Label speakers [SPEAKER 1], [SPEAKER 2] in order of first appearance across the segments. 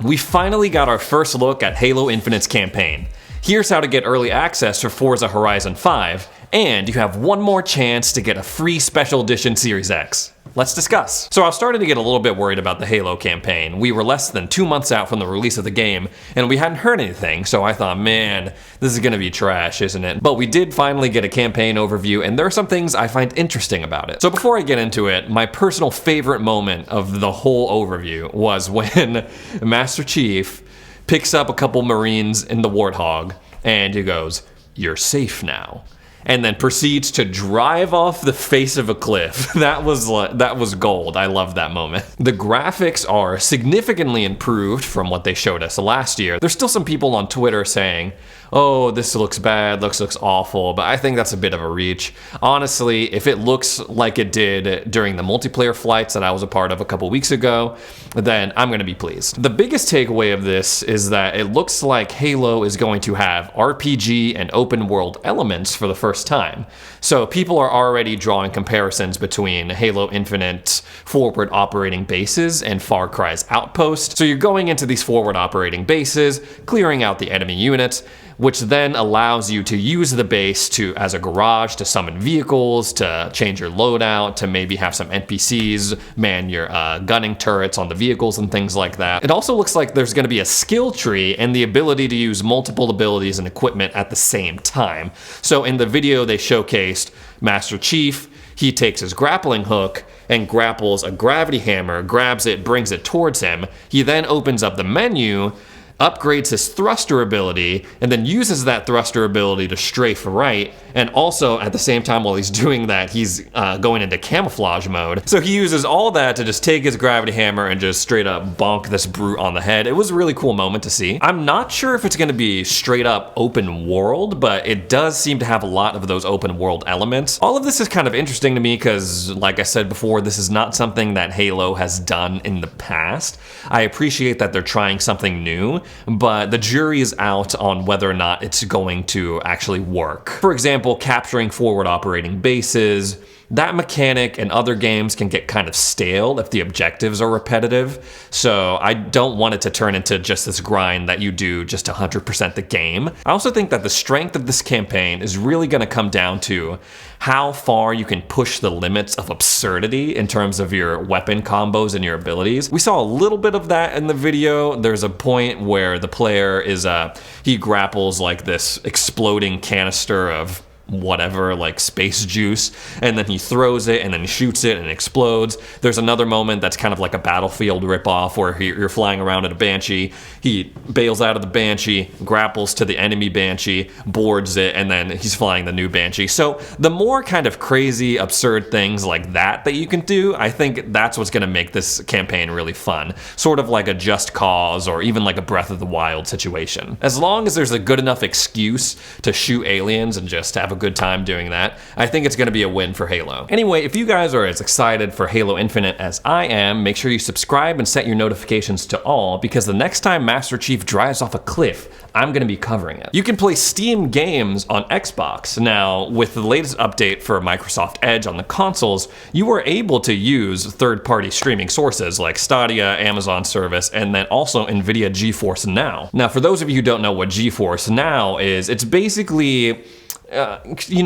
[SPEAKER 1] We finally got our first look at Halo Infinite's campaign. Here's how to get early access for Forza Horizon 5, and you have one more chance to get a free Special Edition Series X. Let's discuss. So I was starting to get a little bit worried about the Halo campaign. We were less than 2 months out from the release of the game, and we hadn't heard anything, so I thought, man, this is gonna be trash, isn't it? But we did finally get a campaign overview, and there are some things I find interesting about it. So before I get into it, my personal favorite moment of the whole overview was when Master Chief picks up a couple Marines in the Warthog, and he goes, "You're safe now," and then proceeds to drive off the face of a cliff. That was gold. I love that moment. The graphics are significantly improved from what they showed us last year. There's still some people on Twitter saying, oh, this looks bad, looks awful, but I think that's a bit of a reach. Honestly, if it looks like it did during the multiplayer flights that I was a part of a couple weeks ago, then I'm gonna be pleased. The biggest takeaway of this is that it looks like Halo is going to have RPG and open world elements for the first time. So people are already drawing comparisons between Halo Infinite's forward operating bases and Far Cry's Outpost. So you're going into these forward operating bases, clearing out the enemy units, which then allows you to use the base as a garage to summon vehicles, to change your loadout, to maybe have some NPCs man your gunning turrets on the vehicles and things like that. It also looks like there's going to be a skill tree and the ability to use multiple abilities and equipment at the same time. So in the video they showcased Master Chief, he takes his grappling hook and grapples a gravity hammer, grabs it, brings it towards him. He then opens up the menu, upgrades his thruster ability, and then uses that thruster ability to strafe right, and also at the same time while he's doing that, he's going into camouflage mode. So he uses all that to just take his gravity hammer and just straight up bonk this brute on the head. It was a really cool moment to see. I'm not sure if it's going to be straight up open world, but it does seem to have a lot of those open world elements. All of this is kind of interesting to me because, like I said before, this is not something that Halo has done in the past. I appreciate that they're trying something new, but the jury is out on whether or not it's going to actually work. For example, capturing forward operating bases. That mechanic in other games can get kind of stale if the objectives are repetitive, so I don't want it to turn into just this grind that you do just 100% the game. I also think that the strength of this campaign is really going to come down to how far you can push the limits of absurdity in terms of your weapon combos and your abilities. We saw a little bit of that in the video. There's a point where the player he grapples like this exploding canister of whatever, like space juice, and then he throws it and then shoots it and it explodes. There's another moment that's kind of like a Battlefield ripoff where you're flying around in a Banshee. He bails out of the Banshee, grapples to the enemy Banshee, boards it, and then he's flying the new Banshee. So the more kind of crazy, absurd things like that you can do, I think that's what's going to make this campaign really fun. Sort of like a Just Cause or even like a Breath of the Wild situation. As long as there's a good enough excuse to shoot aliens and just have a good time doing that, I think it's going to be a win for Halo. Anyway, if you guys are as excited for Halo Infinite as I am, make sure you subscribe and set your notifications to all, because the next time Master Chief drives off a cliff, I'm going to be covering it. You can play Steam games on Xbox. Now, with the latest update for Microsoft Edge on the consoles, you are able to use third-party streaming sources like Stadia, Amazon service, and then also Nvidia GeForce Now. Now, for those of you who don't know what GeForce Now is, it's basically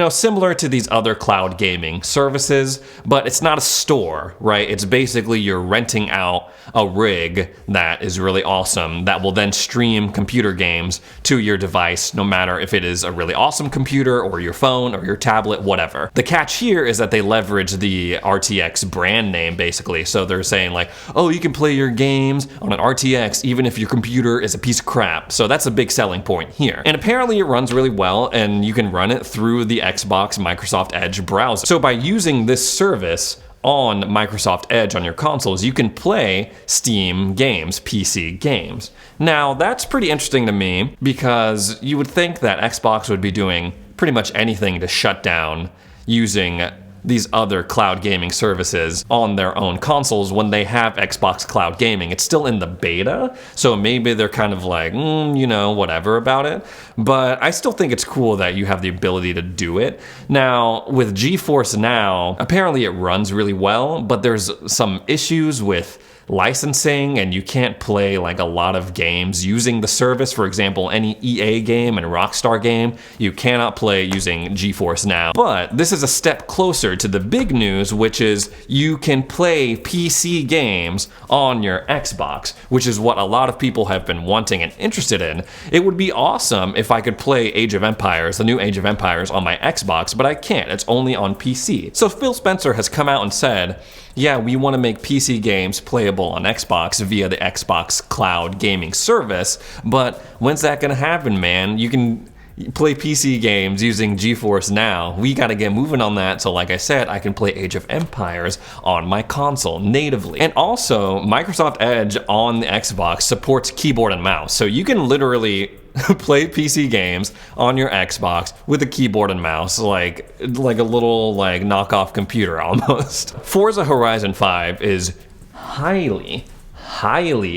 [SPEAKER 1] similar to these other cloud gaming services, but it's not a store, right? It's basically you're renting out a rig that is really awesome that will then stream computer games to your device, no matter if it is a really awesome computer or your phone or your tablet, whatever. The catch here is that they leverage the RTX brand name, basically. So they're saying like, oh, you can play your games on an RTX even if your computer is a piece of crap. So that's a big selling point here. And apparently it runs really well, and you can run it through the Xbox Microsoft Edge browser. So by using this service on Microsoft Edge on your consoles, you can play Steam games, PC games. Now, that's pretty interesting to me, because you would think that Xbox would be doing pretty much anything to shut down using these other cloud gaming services on their own consoles when they have Xbox Cloud Gaming. It's still in the beta, so maybe they're kind of like, whatever about it. But I still think it's cool that you have the ability to do it. Now, with GeForce Now, apparently it runs really well, but there's some issues with licensing and you can't play like a lot of games using the service. For example, any EA game and Rockstar game, you cannot play using GeForce Now. But this is a step closer to the big news, which is you can play PC games on your Xbox, which is what a lot of people have been wanting and interested in. It would be awesome if I could play Age of Empires, the new Age of Empires, on my Xbox, but I can't. It's only on PC. So Phil Spencer has come out and said, yeah, we want to make PC games playable on Xbox via the Xbox Cloud gaming service, but when's that going to happen, man? You can play PC games using GeForce Now. We got to get moving on that, so like I said, I can play Age of Empires on my console natively. And also, Microsoft Edge on the Xbox supports keyboard and mouse, so you can literally play PC games on your Xbox with a keyboard and mouse, like a little like knockoff computer almost. Forza Horizon 5 is highly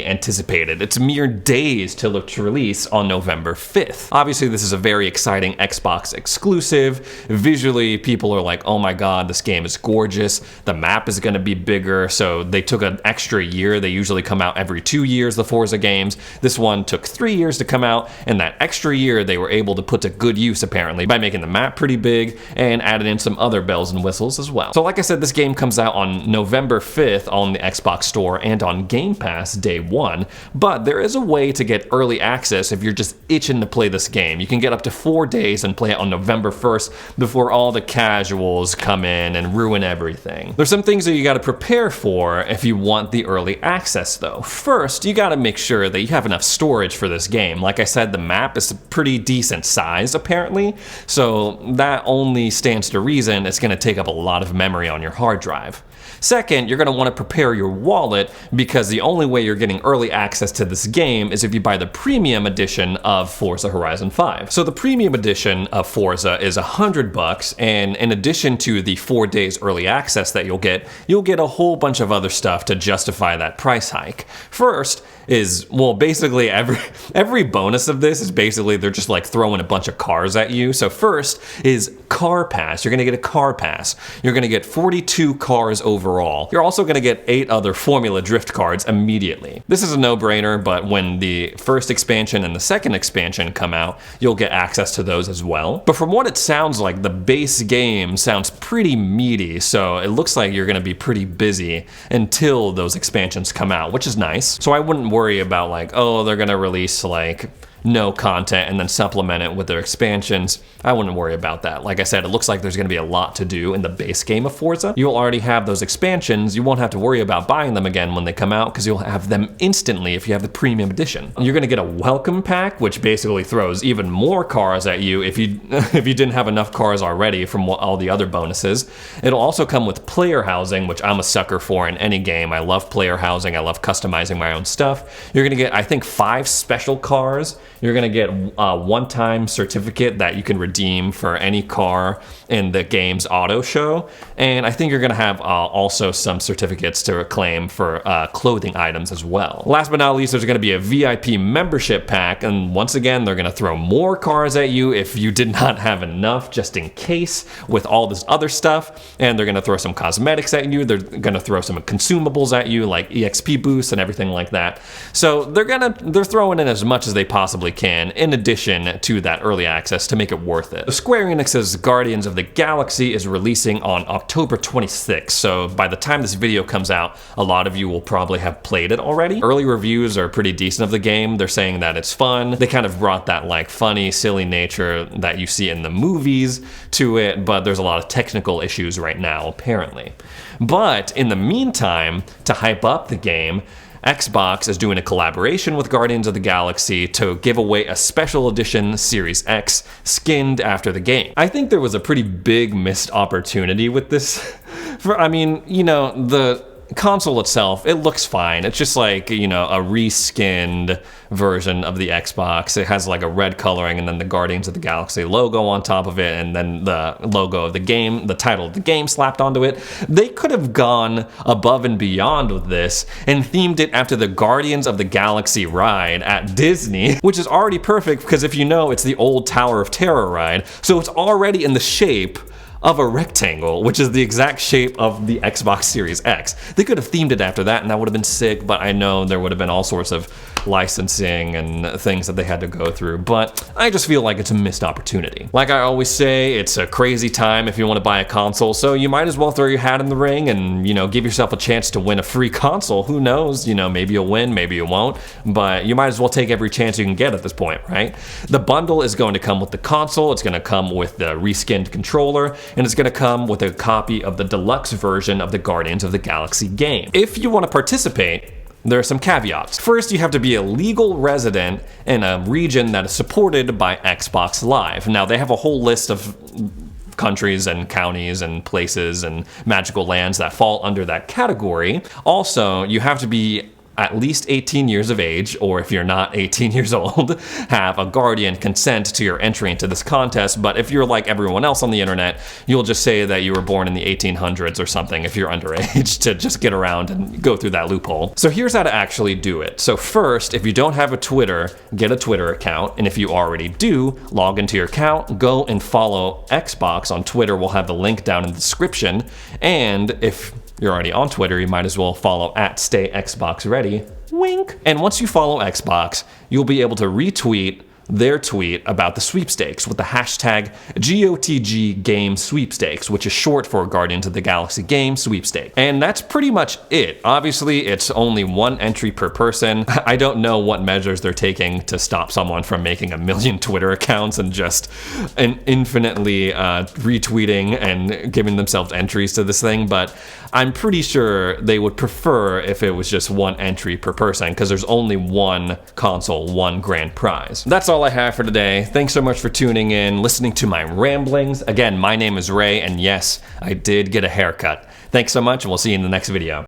[SPEAKER 1] anticipated. It's mere days till its release on November 5th. Obviously, this is a very exciting Xbox exclusive. Visually, people are like, oh my god, this game is gorgeous. The map is going to be bigger, so they took an extra year. They usually come out every 2 years, the Forza games. This one took 3 years to come out, and that extra year they were able to put to good use, apparently, by making the map pretty big and adding in some other bells and whistles as well. So like I said, this game comes out on November 5th on the Xbox Store and on Game Pass day one, but there is a way to get early access if you're just itching to play this game. You can get up to 4 days and play it on November 1st before all the casuals come in and ruin everything. There's some things that you got to prepare for if you want the early access though. First, you got to make sure that you have enough storage for this game. Like I said, the map is a pretty decent size apparently, so that only stands to reason it's going to take up a lot of memory on your hard drive. Second, you're going to want to prepare your wallet, because the only way you're getting early access to this game is if you buy the premium edition of Forza Horizon 5. So the premium edition of Forza is $100, and in addition to the 4 days early access that you'll get a whole bunch of other stuff to justify that price hike. First is, well, basically every bonus of this is basically they're just like throwing a bunch of cars at you. So first is Car Pass. You're going to get a Car Pass. You're going to get 42 cars overall. You're also going to get 8 other Formula Drift cards immediately. This is a no-brainer, but when the first expansion and the second expansion come out, you'll get access to those as well. But from what it sounds like, the base game sounds pretty meaty, so it looks like you're going to be pretty busy until those expansions come out, which is nice. So I wouldn't worry about like, oh, they're going to release like no content and then supplement it with their expansions. I wouldn't worry about that. Like I said, it looks like there's going to be a lot to do in the base game of Forza. You'll already have those expansions. You won't have to worry about buying them again when they come out, because you'll have them instantly if you have the premium edition. You're going to get a welcome pack, which basically throws even more cars at you if you didn't have enough cars already from all the other bonuses. It'll also come with player housing, which I'm a sucker for in any game. I love player housing. I love customizing my own stuff. You're going to get, I think, 5 special cars. You're going to get a one-time certificate that you can redeem for any car in the game's auto show. And I think you're going to have also some certificates to claim for clothing items as well. Last but not least, there's going to be a VIP membership pack. And once again, they're going to throw more cars at you if you did not have enough, just in case, with all this other stuff. And they're going to throw some cosmetics at you. They're going to throw some consumables at you, like EXP boosts and everything like that. So they're throwing in as much as they possibly can, in addition to that early access, to make it worth it. Square Enix's Guardians of the Galaxy is releasing on October 26th, so by the time this video comes out, a lot of you will probably have played it already. Early reviews are pretty decent of the game. They're saying that it's fun. They kind of brought that like funny, silly nature that you see in the movies to it, but there's a lot of technical issues right now, apparently. But in the meantime, to hype up the game, Xbox is doing a collaboration with Guardians of the Galaxy to give away a special edition Series X skinned after the game. I think there was a pretty big missed opportunity with this. I mean, you know, the console itself, it looks fine. It's just like, you know, a reskinned version of the Xbox. It has like a red coloring and then the Guardians of the Galaxy logo on top of it, and then the logo of the game, the title of the game slapped onto it. They could have gone above and beyond with this and themed it after the Guardians of the Galaxy ride at Disney, which is already perfect because if you know, it's the old Tower of Terror ride, so it's already in the shape of a rectangle, which is the exact shape of the Xbox Series X. They could have themed it after that and that would have been sick, but I know there would have been all sorts of licensing and things that they had to go through, but I just feel like it's a missed opportunity. Like I always say, it's a crazy time if you want to buy a console, so you might as well throw your hat in the ring and, you know, give yourself a chance to win a free console. Who knows, you know, maybe you'll win, maybe you won't, but you might as well take every chance you can get at this point, right? The bundle is going to come with the console, it's going to come with the reskinned controller, and it's going to come with a copy of the deluxe version of the Guardians of the Galaxy game. If you want to participate, there are some caveats. First, you have to be a legal resident in a region that is supported by Xbox Live. Now, they have a whole list of countries and counties and places and magical lands that fall under that category. Also, you have to be at least 18 years of age, or if you're not 18 years old, have a guardian consent to your entry into this contest. But if you're like everyone else on the internet, you'll just say that you were born in the 1800s or something if you're underage to just get around and go through that loophole. So here's how to actually do it. So first, if you don't have a Twitter, get a Twitter account. And if you already do, log into your account, go and follow Xbox on Twitter. We'll have the link down in the description. And if you're already on Twitter, you might as well follow @StayXboxReady. Wink. And once you follow Xbox, you'll be able to retweet their tweet about the sweepstakes with the hashtag GOTG Game Sweepstakes, which is short for Guardians of the Galaxy Game Sweepstake. And that's pretty much it. Obviously, it's only one entry per person. I don't know what measures they're taking to stop someone from making 1 million Twitter accounts and just infinitely retweeting and giving themselves entries to this thing, but I'm pretty sure they would prefer if it was just one entry per person, because there's only one console, one grand prize. That's all I have for today. Thanks so much for tuning in, listening to my ramblings. Again, my name is Ray, and yes, I did get a haircut. Thanks so much, and we'll see you in the next video.